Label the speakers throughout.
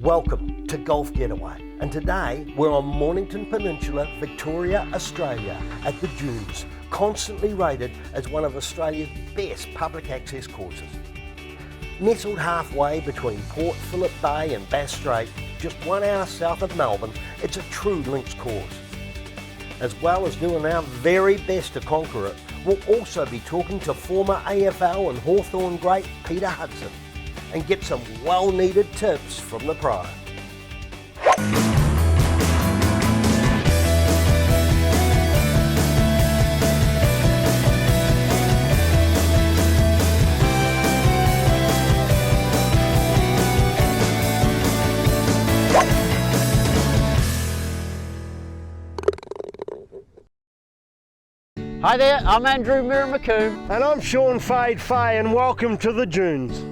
Speaker 1: Welcome to Golf Getaway, and today we're on Mornington Peninsula, Victoria, Australia at the Dunes, constantly rated as one of Australia's best public access courses. Nestled halfway between Port Phillip Bay and Bass Strait, just 1 hour south of Melbourne, it's a true links course. As well as doing our very best to conquer it, we'll also be talking to former AFL and Hawthorn great Peter Hudson and get some well-needed tips from the pro.
Speaker 2: Hi there, I'm Andrew McCombe.
Speaker 1: And I'm Shaun and welcome to the Dunes.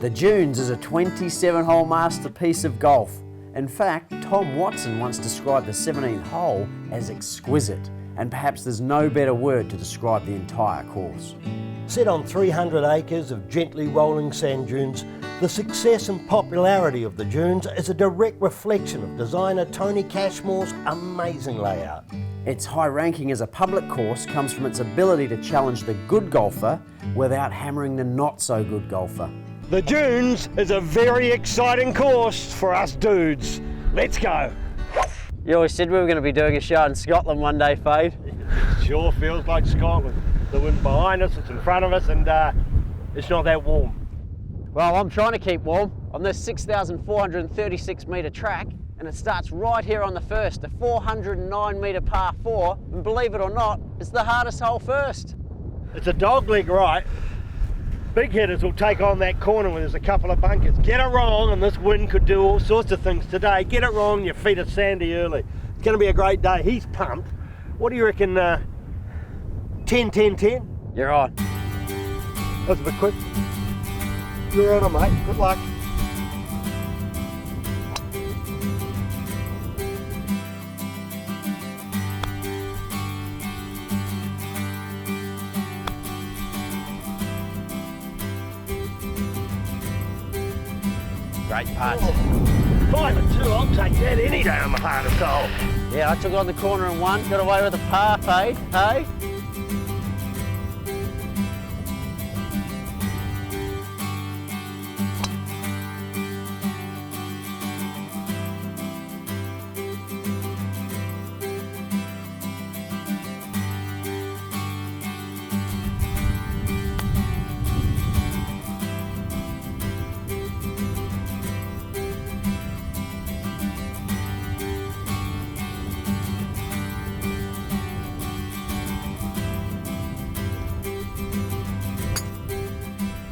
Speaker 2: The Dunes is a 27-hole masterpiece of golf. In fact, Tom Watson once described the 17th hole as exquisite, and perhaps there's no better word to describe the entire course.
Speaker 1: Set on 300 acres of gently rolling sand dunes, the success and popularity of the Dunes is a direct reflection of designer Tony Cashmore's amazing layout.
Speaker 2: Its high ranking as a public course comes from its ability to challenge the good golfer without hammering the not-so-good golfer.
Speaker 1: The Dunes is a very exciting course for us dudes. Let's go.
Speaker 2: You always said we were going to be doing a show in Scotland one day, Fade.
Speaker 1: Sure feels like Scotland. The wind behind us, it's in front of us, and it's not that warm.
Speaker 2: Well, I'm trying to keep warm on this 6,436 metre track, and it starts right here on the first, a 409 metre par 4, and believe it or not, it's the hardest hole first.
Speaker 1: It's a dog leg right. Big hitters will take on that corner when there's a couple of bunkers. Get it wrong, and this wind could do all sorts of things today. Get it wrong, your feet are sandy early. It's going to be a great day. He's pumped. What do you reckon, 10, 10, 10?
Speaker 2: You're on.
Speaker 1: That's a bit quick. You're on it, mate. Good luck.
Speaker 2: Great putt.
Speaker 1: 5 and 2, I'll take that any day on the hardest hole.
Speaker 2: Yeah, I took on the corner and one, got away with a par, Fade, hey?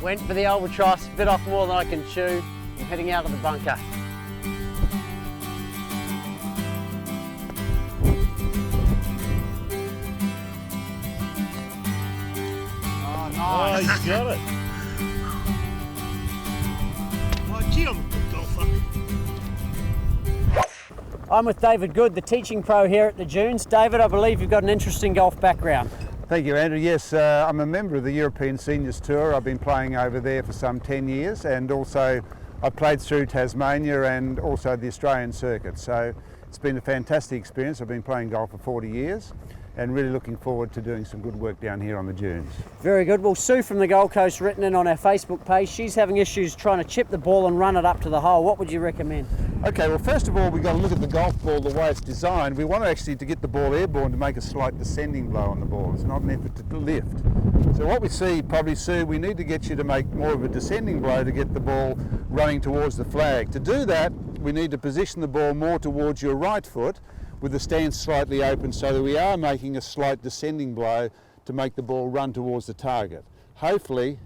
Speaker 2: Went for the albatross, bit off more than I can chew. I'm heading out of the bunker. Oh, nice.
Speaker 1: Oh, you got it. Oh, gee, I'm a good golfer.
Speaker 2: I'm with David Good, the teaching pro here at the Dunes. David, I believe you've got an interesting golf background.
Speaker 3: Thank you, Andrew. Yes, I'm a member of the European Seniors Tour. I've been playing over there for some 10 years, and also I played through Tasmania and also the Australian circuit. So it's been a fantastic experience. I've been playing golf for 40 years and really looking forward to doing some good work down here on the Dunes.
Speaker 2: Very good. Well, Sue from the Gold Coast written in on our Facebook page. She's having issues trying to chip the ball and run it up to the hole. What would you recommend?
Speaker 3: Okay, well, first of all, we've got to look at the golf ball, the way it's designed. We want to get the ball airborne to make a slight descending blow on the ball. It's not an effort to lift. So what we see, probably, Sue, we need to get you to make more of a descending blow to get the ball running towards the flag. To do that, we need to position the ball more towards your right foot with the stance slightly open so that we are making a slight descending blow to make the ball run towards the target. Hopefully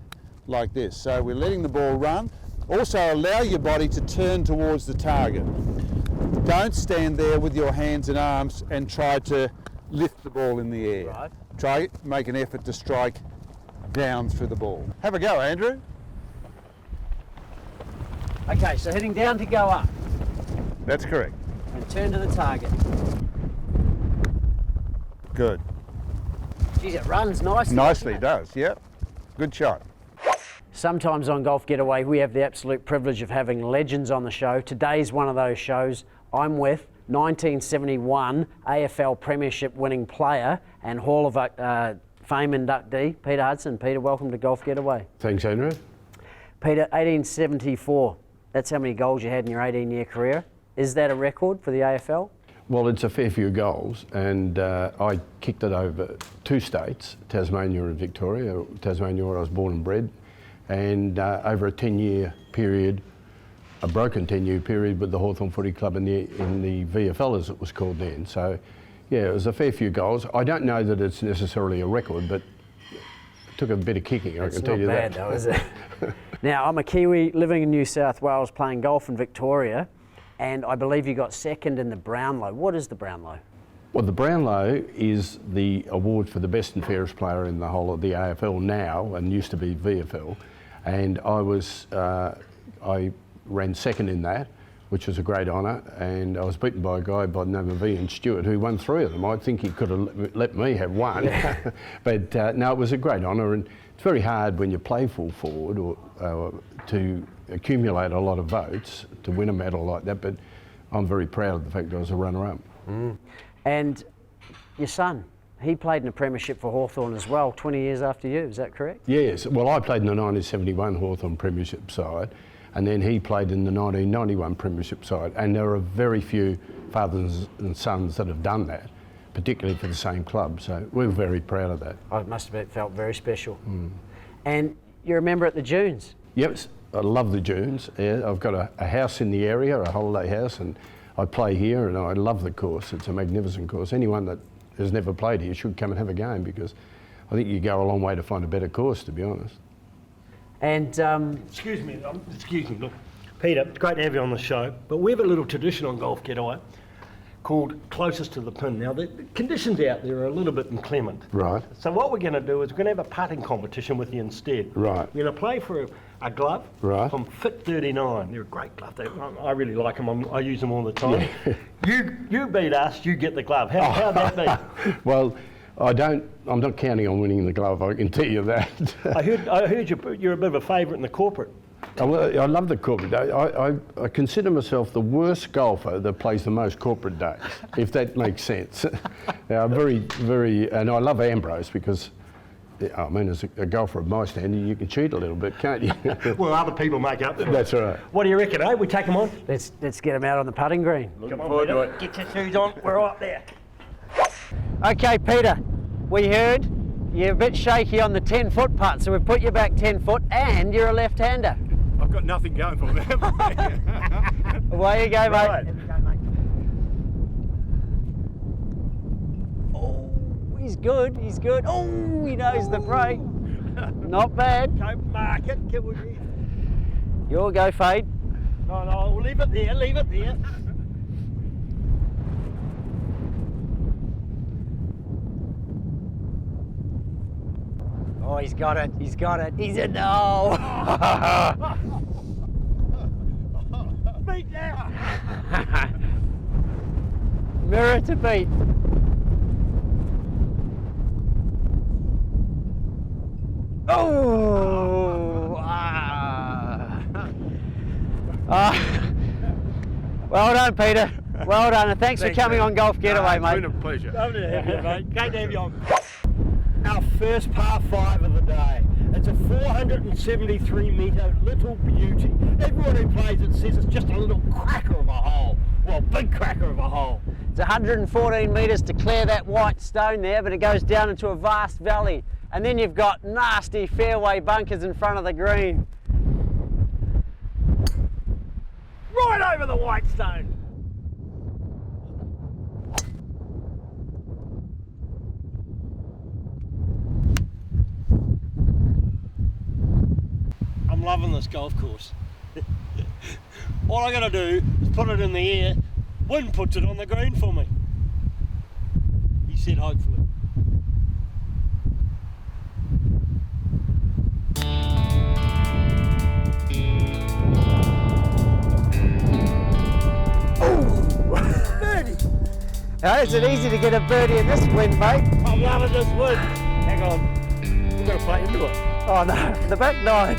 Speaker 3: like this. So we're letting the ball run. Also allow your body to turn towards the target. Don't stand there with your hands and arms and try to lift the ball in the air.
Speaker 2: Right.
Speaker 3: Try make an effort to strike down through the ball. Have a go, Andrew.
Speaker 2: Okay, so heading down to go up.
Speaker 3: That's correct.
Speaker 2: And turn to the target.
Speaker 3: Good.
Speaker 2: Geez, it runs nicely.
Speaker 3: Nicely does, yep. Good shot.
Speaker 2: Sometimes on Golf Getaway, we have the absolute privilege of having legends on the show. Today's one of those shows. I'm with 1971 AFL Premiership winning player and Hall of Fame inductee, Peter Hudson. Peter, welcome to Golf Getaway.
Speaker 4: Thanks, Andrew.
Speaker 2: Peter, 1874, that's how many goals you had in your 18-year career. Is that a record for the AFL?
Speaker 4: Well, it's a fair few goals, and I kicked it over 2 states, Tasmania and Victoria. Tasmania, where I was born and bred, and over a 10-year period, a broken 10-year period with the Hawthorn Footy Club in the VFL, as it was called then. So, yeah, it was a fair few goals. I don't know that it's necessarily a record, but it took a bit of kicking, I can tell you that.
Speaker 2: It's not bad though, is it? Now, I'm a Kiwi living in New South Wales playing golf in Victoria, and I believe you got second in the Brownlow. What is the Brownlow?
Speaker 4: Well, the Brownlow is the award for the best and fairest player in the whole of the AFL now, and used to be VFL. And I ran second in that, which was a great honour, and I was beaten by a guy by the name of Ian Stewart, who won 3 of them. I think he could have let me have 1, yeah. But no, it was a great honour, and it's very hard when you play full forward or to accumulate a lot of votes to win a medal like that, but I'm very proud of the fact that I was a runner-up.
Speaker 2: Mm. And your son, he played in a premiership for Hawthorn as well, 20 years after you, is that correct?
Speaker 4: Yes, well, I played in the 1971 Hawthorn premiership side, and then he played in the 1991 premiership side, and there are very few fathers and sons that have done that, particularly for the same club, so we're very proud of that.
Speaker 2: Oh, it must have felt very special. Mm. And you're a member at the Dunes?
Speaker 4: Yep, I love the Dunes. Yeah, I've got a house in the area, a holiday house, and I play here, and I love the course. It's a magnificent course. Anyone that has never played here should come and have a game, because I think you go a long way to find a better course, to be honest.
Speaker 2: And
Speaker 1: excuse me, look, Peter, it's great to have you on the show, but we have a little tradition on Golf Getaway called Closest to the Pin. Now, the conditions out there are a little bit inclement.
Speaker 4: Right.
Speaker 1: So what we're going to do is we're going to have a putting competition with you instead.
Speaker 4: Right.
Speaker 1: We're going to play for a glove from Fit 39. They're a great glove. I really like them. I use them all the time. Yeah. You beat us, you get the glove. How'd that be?
Speaker 4: Well, I'm not counting on winning the glove, I can tell you that.
Speaker 1: I heard you're a bit of a favourite in the corporate.
Speaker 4: I love the corporate day. I consider myself the worst golfer that plays the most corporate days, if that makes sense. I'm very, and I love Ambrose because, I mean, as a golfer of my standing, you can cheat a little bit, can't you?
Speaker 1: Well, other people make up for it.
Speaker 4: That's right.
Speaker 1: What do you reckon, eh? We take them on?
Speaker 2: Let's get them out on the putting green.
Speaker 1: Come on, Peter. Get your shoes on. We're up there.
Speaker 2: Okay, Peter, we heard you're a bit shaky on the 10-foot putt, so we've put you back 10 foot, and you're a left-hander.
Speaker 5: I've got nothing going for me.
Speaker 2: Away you go, mate.
Speaker 1: Right.
Speaker 2: Oh, he's good. Oh, he knows the break. Not bad.
Speaker 1: Go mark it.
Speaker 2: You'll go fade.
Speaker 1: No, we'll leave it there.
Speaker 2: Oh, he's got it. He's a no.
Speaker 1: Beat down.
Speaker 2: Mirror to beat. Oh! Well done, Peter. Well done, and thanks for coming on Golf Getaway, mate.
Speaker 5: It's been a pleasure.
Speaker 1: Lovely to have you, mate. Great to have you on. Our first par 5 of the day. It's a 473 metre little beauty. Everyone who plays it says it's just a little cracker of a hole. Well, big cracker of a hole.
Speaker 2: It's 114 metres to clear that white stone there, but it goes down into a vast valley. And then you've got nasty fairway bunkers in front of the green.
Speaker 1: Right over the white stone. I'm loving this golf course. All I gotta do is put it in the air. Wind puts it on the green for me. He said hopefully.
Speaker 2: Now, is it easy to get a birdie in this wind, mate?
Speaker 1: I'm loving this wind. Hang on. You've got to play into it.
Speaker 2: Oh no, the back 9.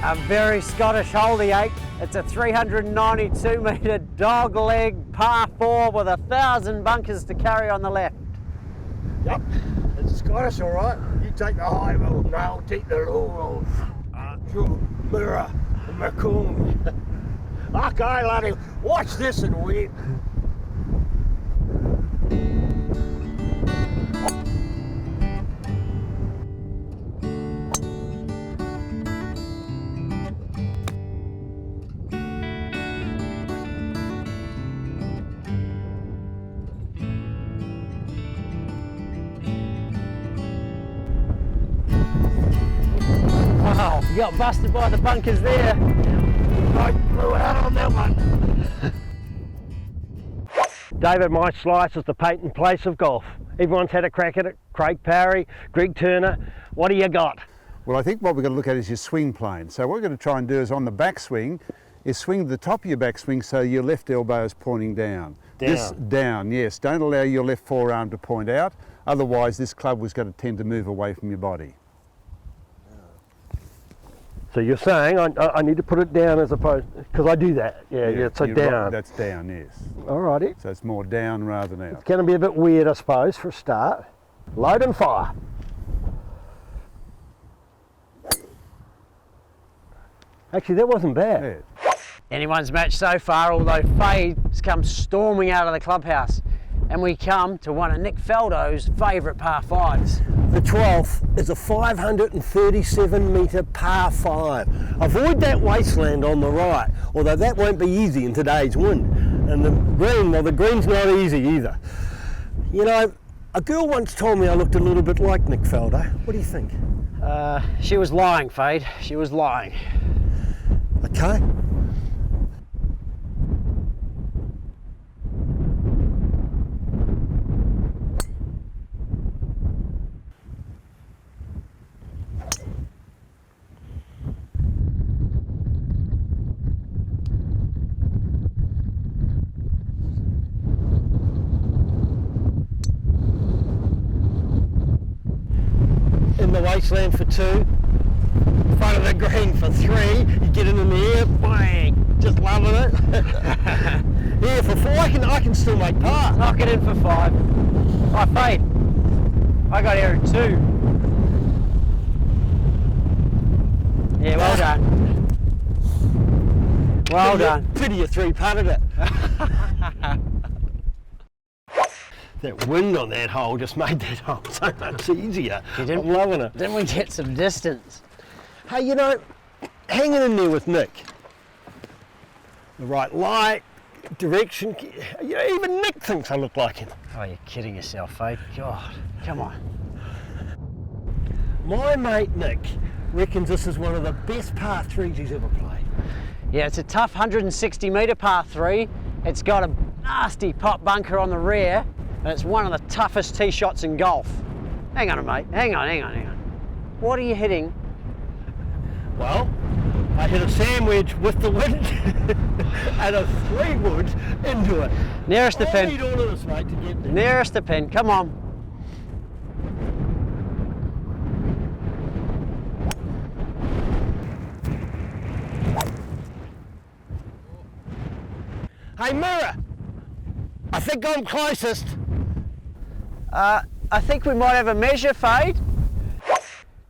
Speaker 2: A very Scottish hole, the 8. It's a 392 metre dog leg par 4 with 1,000 bunkers to carry on the left.
Speaker 1: Yep, it's Scottish, all right. You take the high road and I'll take the low road. Through Mirror and McCombe. Okay, laddie, watch this and wait.
Speaker 2: Wow, you got busted by the bunkers there.
Speaker 1: I blew out on that one. David, my slice is the patent place of golf. Everyone's had a crack at it. Craig Parry, Greg Turner. What do you got?
Speaker 3: Well, I think what we're going to look at is your swing plane. So what we're going to try and do is on the backswing, is swing the top of your backswing so your left elbow is pointing down. Down, yes. Don't allow your left forearm to point out. Otherwise, this club was going to tend to move away from your body.
Speaker 1: So you're saying I need to put it down as opposed, because I do that. Yeah, so
Speaker 3: you're
Speaker 1: down.
Speaker 3: Right, that's down, yes.
Speaker 1: Alrighty.
Speaker 3: So it's more down rather than out.
Speaker 1: It's going to be a bit weird, I suppose, for a start. Load and fire. Actually, that wasn't bad.
Speaker 3: Yeah.
Speaker 2: Anyone's match so far, although Fade's come storming out of the clubhouse. And we come to one of Nick Faldo's favourite par 5s.
Speaker 1: The 12th is a 537 metre par 5. Avoid that wasteland on the right, although that won't be easy in today's wind. And the green, well, the green's not easy either. You know, a girl once told me I looked a little bit like Nick Faldo. What do you think?
Speaker 2: She was lying, Fade. She was lying.
Speaker 1: Okay. In the wasteland for 2, front of the green for 3, you get it in the air, bang, just loving it. Yeah, for 4 I can still make par.
Speaker 2: Knock it in for 5. Oh, Fade. I got here at 2. Yeah, well done. Well done.
Speaker 1: Pity you 3-putted it. That wind on that hole just made that hole so much easier. I'm loving it.
Speaker 2: Didn't we get some distance?
Speaker 1: Hey, you know, hanging in there with Nick. The right light, direction. You know, even Nick thinks I look like him.
Speaker 2: Oh, you're kidding yourself, Fade. God, come on.
Speaker 1: My mate Nick reckons this is one of the best par 3s he's ever played.
Speaker 2: Yeah, it's a tough 160 metre par 3. It's got a nasty pop bunker on the rear, and it's one of the toughest tee shots in golf. Hang on, mate. Hang on. What are you hitting?
Speaker 1: Well, I hit a sandwich with the wind and a 3-wood into it.
Speaker 2: Nearest the pin.
Speaker 1: I need all of this, mate, to get there.
Speaker 2: Nearest the pin. Come on.
Speaker 1: Hey, Mirror, I think I'm closest.
Speaker 2: I think we might have a measure, Fade.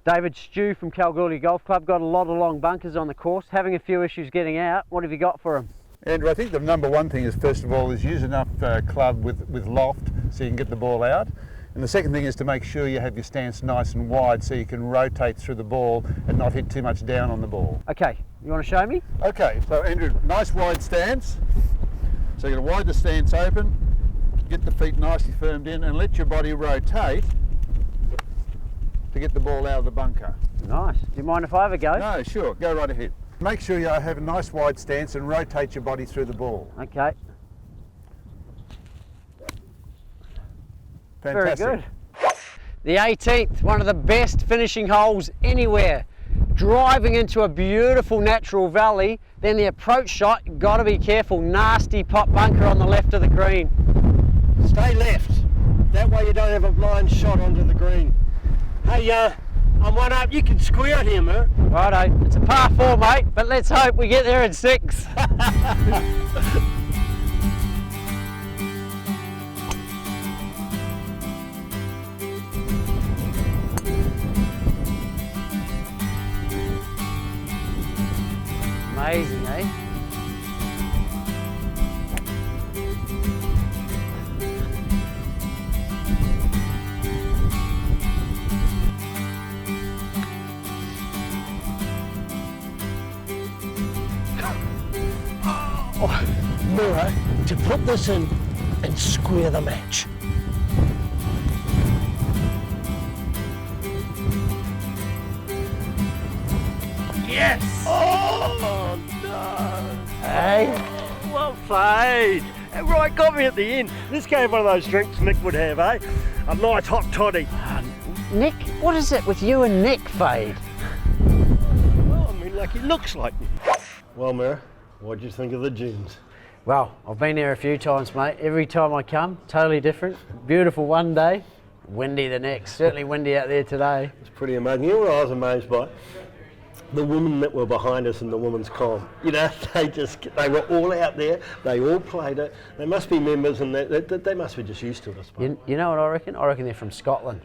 Speaker 2: David Stew from Kalgoorlie Golf Club got a lot of long bunkers on the course, having a few issues getting out. What have you got for him?
Speaker 3: Andrew, I think the number one thing is, first of all, is use enough club with loft so you can get the ball out. And the second thing is to make sure you have your stance nice and wide so you can rotate through the ball and not hit too much down on the ball.
Speaker 2: Okay, you want to show me?
Speaker 3: Okay, so Andrew, nice wide stance. So you're going to wide the stance open, get the feet nicely firmed in and let your body rotate to get the ball out of the bunker.
Speaker 2: Nice. Do you mind if I have a go?
Speaker 3: No, sure, go right ahead. Make sure you have a nice wide stance and rotate your body through the ball.
Speaker 2: Okay.
Speaker 3: Fantastic.
Speaker 2: Very good. The 18th, one of the best finishing holes anywhere. Driving into a beautiful natural valley, then the approach shot, got to be careful, nasty pop bunker on the left of the green.
Speaker 1: Stay left. That way you don't have a blind shot onto the green. Hey, I'm one up. You can square it here, Mir.
Speaker 2: Righto, it's a par 4, mate, but let's hope we get there in 6. Amazing, eh?
Speaker 1: Miro, to put this in and square the match. Yes! Oh, no! Hey? Well played! Right, got me at the end. This gave one of those drinks Nick would have, eh? A nice hot toddy.
Speaker 2: Nick, what is it with you and Nick, Fade?
Speaker 1: Well, I mean, like, he looks like me. Well, Miro, what do you think of the dunes?
Speaker 2: Well, I've been here a few times, mate. Every time I come, totally different. Beautiful one day, windy the next. Certainly windy out there today.
Speaker 1: It's pretty amazing. You know what I was amazed by? The women that were behind us in the women's comm. You know, they were all out there. They all played it. They must be members, and they must be just used to it, I suppose.
Speaker 2: You know what I reckon? I reckon they're from Scotland.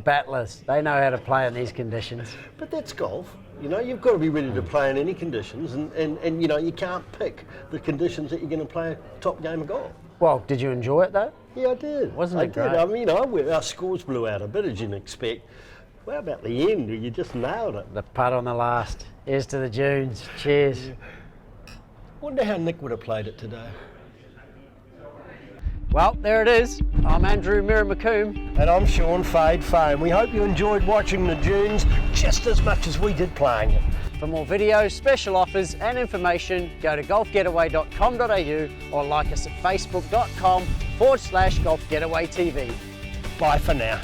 Speaker 2: Battlers. They know how to play in these conditions.
Speaker 1: But that's golf. You know, you've got to be ready to play in any conditions, and you know, you can't pick the conditions that you're going to play a top game of golf.
Speaker 2: Well, did you enjoy it though?
Speaker 1: Yeah, I did.
Speaker 2: Wasn't it great?
Speaker 1: I mean, you know, our scores blew out a bit, as you'd expect. Well, about the end, you just nailed it.
Speaker 2: The putt on the last. Here's to the dunes. Cheers.
Speaker 1: Yeah. Wonder how Nick would have played it today.
Speaker 2: Well, there it is. I'm Andrew McCombe.
Speaker 1: And I'm Shaun Fade Fame. We hope you enjoyed watching the dunes just as much as we did playing it.
Speaker 2: For more videos, special offers and information, go to golfgetaway.com.au or like us at facebook.com/golfgetawaytv.
Speaker 1: Bye for now.